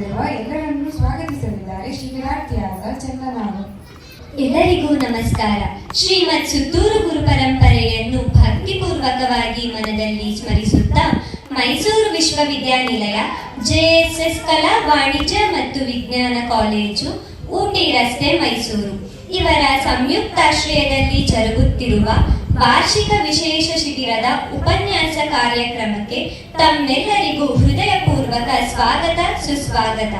ನೆರೆದಿರುವ ಎಲ್ಲರನ್ನೂ ಸ್ವಾಗತಿಸಲಿದ್ದಾರೆ ಶಿಬಿರಾರ್ಥಿಯಾದ ಚಂದನಾ. ಎಲ್ಲರಿಗೂ ನಮಸ್ಕಾರ. ಶ್ರೀಮತ್ ಸುತ್ತೂರು ಗುರು ಪರಂಪರೆಯನ್ನು ಭಕ್ತಿಪೂರ್ವಕವಾಗಿ ಮನದಲ್ಲಿ ಸ್ಮರಿಸುತ್ತಾ ಮೈಸೂರು ವಿಶ್ವವಿದ್ಯಾನಿಲಯ ಜೆಎಸ್ಎಸ್ ಕಲಾ ವಾಣಿಜ್ಯ ಮತ್ತು ವಿಜ್ಞಾನ ಕಾಲೇಜು, ಊಟಿ ರಸ್ತೆ, ಮೈಸೂರು ಇವರ ಸಂಯುಕ್ತಾಶ್ರಯದಲ್ಲಿ ಜರುಗುತ್ತಿರುವ ವಾರ್ಷಿಕ ವಿಶೇಷ ಶಿಬಿರದ ಉಪನ್ಯಾಸ ಕಾರ್ಯಕ್ರಮಕ್ಕೆ ತಮ್ಮೆಲ್ಲರಿಗೂ ಹೃದಯಪೂರ್ವಕ ಸ್ವಾಗತ, ಸುಸ್ವಾಗತ.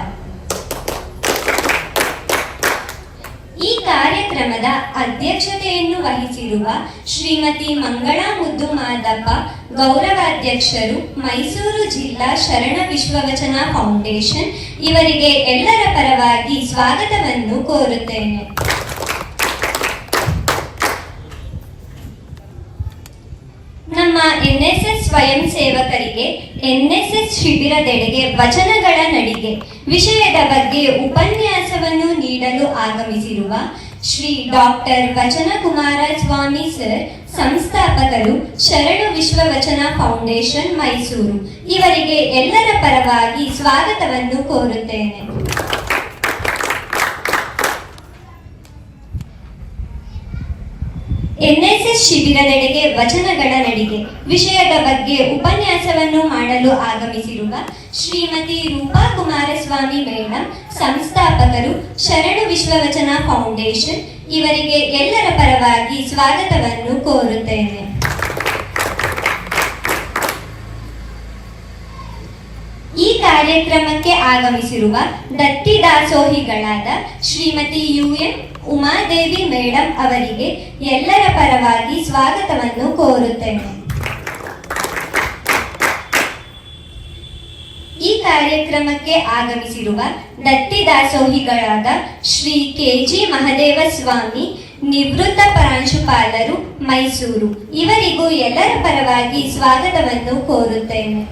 ಈ ಕಾರ್ಯಕ್ರಮದ ಅಧ್ಯಕ್ಷತೆಯನ್ನು ವಹಿಸಿರುವ ಶ್ರೀಮತಿ ಮಂಗಳಾ ಮುದ್ದು ಮಾದಪ್ಪ, ಗೌರವಾಧ್ಯಕ್ಷರು, ಮೈಸೂರು ಜಿಲ್ಲಾ ಶರಣ ವಿಶ್ವವಚನ ಫೌಂಡೇಶನ್ ಇವರಿಗೆ ಎಲ್ಲರ ಪರವಾಗಿ ಸ್ವಾಗತವನ್ನು ಕೋರುತ್ತೇನೆ. ನಮ್ಮ ಎನ್ಎಸ್ಎಸ್ ಸ್ವಯಂ ಸೇವಕರಿಗೆ ಎನ್ಎಸ್ಎಸ್ ಶಿಬಿರದೆಡೆಗೆ ವಚನಗಳ ನಡಿಗೆ ವಿಷಯದ ಬಗ್ಗೆ ಉಪನ್ಯಾಸವನ್ನು ನೀಡಲು ಆಗಮಿಸಿರುವ ಶ್ರೀ ಡಾಕ್ಟರ್ ವಚನ ಕುಮಾರಸ್ವಾಮಿ ಸರ್, ಸಂಸ್ಥಾಪಕರು, ಶರಣು ವಿಶ್ವವಚನ ಫೌಂಡೇಶನ್, ಮೈಸೂರು ಇವರಿಗೆ ಎಲ್ಲರ ಪರವಾಗಿ ಸ್ವಾಗತವನ್ನು ಕೋರುತ್ತೇನೆ. ಎನ್ಎಸ್ಎಸ್ ಶಿಬಿರದೆಡೆಗೆ ವಚನಗಳ ನಡಿಗೆ ವಿಷಯದ ಬಗ್ಗೆ ಉಪನ್ಯಾಸವನ್ನು ಮಾಡಲು ಆಗಮಿಸಿರುವ ಶ್ರೀಮತಿ ರೂಪಾ ಕುಮಾರಸ್ವಾಮಿ ಮೇಡಂ, ಸಂಸ್ಥಾಪಕರು, ಶರಣು ವಿಶ್ವವಚನ ಫೌಂಡೇಶನ್ ಇವರಿಗೆ ಎಲ್ಲರ ಪರವಾಗಿ ಸ್ವಾಗತವನ್ನು ಕೋರುತ್ತೇನೆ. ಈ ಕಾರ್ಯಕ್ರಮಕ್ಕೆ ಆಗಮಿಸಿರುವ ದತ್ತಿ ದಾಸೋಹಿಗಳಾದ ಶ್ರೀಮತಿ ಯುಎಂ ಉಮಾದೇವಿ ಮೇಡಂ ಅವರಿಗೆ ಎಲ್ಲರ ಪರವಾಗಿ ಸ್ವಾಗತವನ್ನು ಕೋರುತ್ತೇನೆ. ಈ ಕಾರ್ಯಕ್ರಮಕ್ಕೆ ಆಗಮಿಸಿರುವ ದತ್ತಿ ದಾಸೋಹಿಗಳಾದ ಶ್ರೀ ಕೆಜಿ ಮಹದೇವ ಸ್ವಾಮಿ, ನಿವೃತ್ತ ಪ್ರಾಂಶುಪಾಲರು, ಮೈಸೂರು ಇವರಿಗೂ ಎಲ್ಲರ ಪರವಾಗಿ ಸ್ವಾಗತವನ್ನು ಕೋರುತ್ತೇನೆ.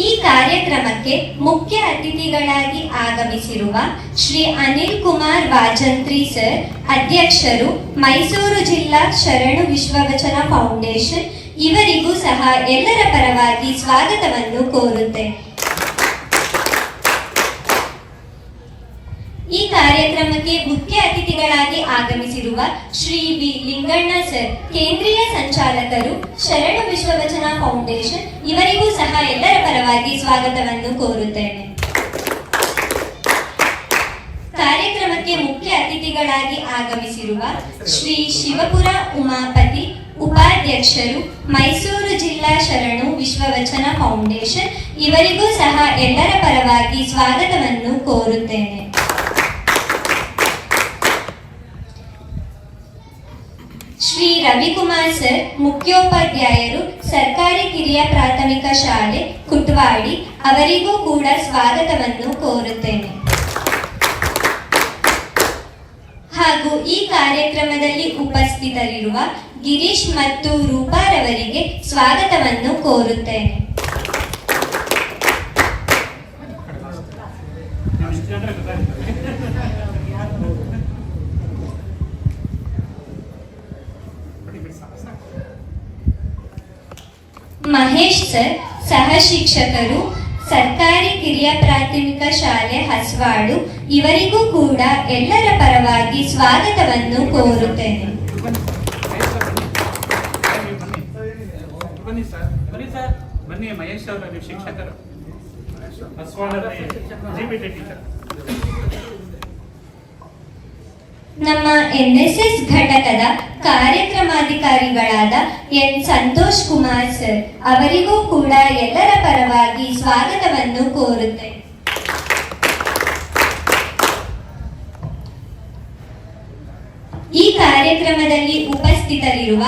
ಈ ಕಾರ್ಯಕ್ರಮಕ್ಕೆ ಮುಖ್ಯ ಅತಿಥಿಗಳಾಗಿ ಆಗಮಿಸಿರುವ ಶ್ರೀ ಅನಿಲ್ ಕುಮಾರ್ ವಾಜಂತ್ರಿ ಸರ್, ಅಧ್ಯಕ್ಷರು, ಮೈಸೂರು ಜಿಲ್ಲಾ ಶರಣು ವಿಶ್ವವಚನ ಫೌಂಡೇಶನ್ ಇವರಿಗೂ ಸಹ ಎಲ್ಲರ ಪರವಾಗಿ ಸ್ವಾಗತವನ್ನು ಕೋರುತ್ತೇನೆ. ಈ ಕಾರ್ಯಕ್ರಮಕ್ಕೆ ಮುಖ್ಯ ಅತಿಥಿಗಳಾಗಿ ಆಗಮಿಸಿರುವ ಶ್ರೀ ವಿ ಲಿಂಗಣ್ಣ ಸರ್, ಕೇಂದ್ರೀಯ ಸಂಚಾಲಕರು, ಶರಣು ವಿಶ್ವವಚನ ಫೌಂಡೇಶನ್ ಇವರಿಗೂ ಸಹ ಎಲ್ಲರ ಪರವಾಗಿ ಸ್ವಾಗತವನ್ನು ಕೋರುತ್ತೇನೆ. ಕಾರ್ಯಕ್ರಮಕ್ಕೆ ಮುಖ್ಯ ಅತಿಥಿಗಳಾಗಿ ಆಗಮಿಸಿರುವ ಶ್ರೀ ಶಿವಪುರ ಉಮಾಪತಿ, ಉಪಾಧ್ಯಕ್ಷರು, ಮೈಸೂರು ಜಿಲ್ಲಾ ಶರಣು ವಿಶ್ವವಚನ ಫೌಂಡೇಶನ್ ಇವರಿಗೂ ಸಹ ಎಲ್ಲರ ಪರವಾಗಿ ಸ್ವಾಗತವನ್ನು ಕೋರುತ್ತೇನೆ. ಶ್ರೀ ರವಿಕುಮಾರ್ ಸರ್, ಮುಖ್ಯೋಪಾಧ್ಯಾಯರು, ಸರ್ಕಾರಿ ಕಿರಿಯ ಪ್ರಾಥಮಿಕ ಶಾಲೆ, ಕುಟ್ವಾಡಿ ಅವರಿಗೂ ಕೂಡ ಸ್ವಾಗತವನ್ನು ಕೋರುತ್ತೇನೆ. ಹಾಗೂ ಈ ಕಾರ್ಯಕ್ರಮದಲ್ಲಿ ಉಪಸ್ಥಿತರಿರುವ ಗಿರೀಶ್ ಮತ್ತು ರೂಪಾರವರಿಗೆ ಸ್ವಾಗತವನ್ನು ಕೋರುತ್ತೇನೆ. ಮಹೇಶ್ ಸರ್, ಸಹ ಶಿಕ್ಷಕರು, ಸರ್ಕಾರಿ ಕಿರಿಯ ಪ್ರಾಥಮಿಕ ಶಾಲೆ, ಹಸ್ವಾಡು ಇವರಿಗೂ ಕೂಡ ಎಲ್ಲರ ಪರವಾಗಿ ಸ್ವಾಗತವನ್ನು ಕೋರುತ್ತೇನೆ. ಬನ್ನಿ ಮಹೇಶ್ ಅವರು, ಶಿಕ್ಷಕರು. ನಮ್ಮ ಎನ್ಎಸ್ಎಸ್ ಘಟಕದ ಕಾರ್ಯಕ್ರಮಾಧಿಕಾರಿಗಳಾದ ಎನ್ ಸಂತೋಷ್ ಕುಮಾರ್ ಸರ್ ಅವರಿಗೂ ಕೂಡ ಎಲ್ಲರ ಪರವಾಗಿ ಸ್ವಾಗತವನ್ನು ಕೋರುತ್ತೇನೆ. ಈ ಕಾರ್ಯಕ್ರಮದಲ್ಲಿ ಉಪಸ್ಥಿತರಿರುವ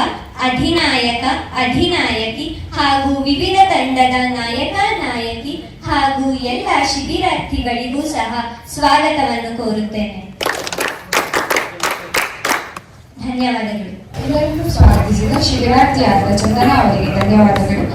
ಅಧಿನಾಯಕ, ಅಧಿನಾಯಕಿ ಹಾಗೂ ವಿವಿಧ ತಂಡದ ನಾಯಕ, ನಾಯಕಿ ಹಾಗೂ ಎಲ್ಲ ಶಿಬಿರಾರ್ಥಿಗಳಿಗೂ ಸಹ ಸ್ವಾಗತವನ್ನು ಕೋರುತ್ತೇನೆ. ಧನ್ಯವಾದಗಳು. ಎಲ್ಲರನ್ನೂ ಸ್ವಾಗತಿಸಿದ ಶಿಬಿರಾರ್ಥಿಯಾದ ಚಂದನಾ ಅವರಿಗೆ ಧನ್ಯವಾದಗಳು.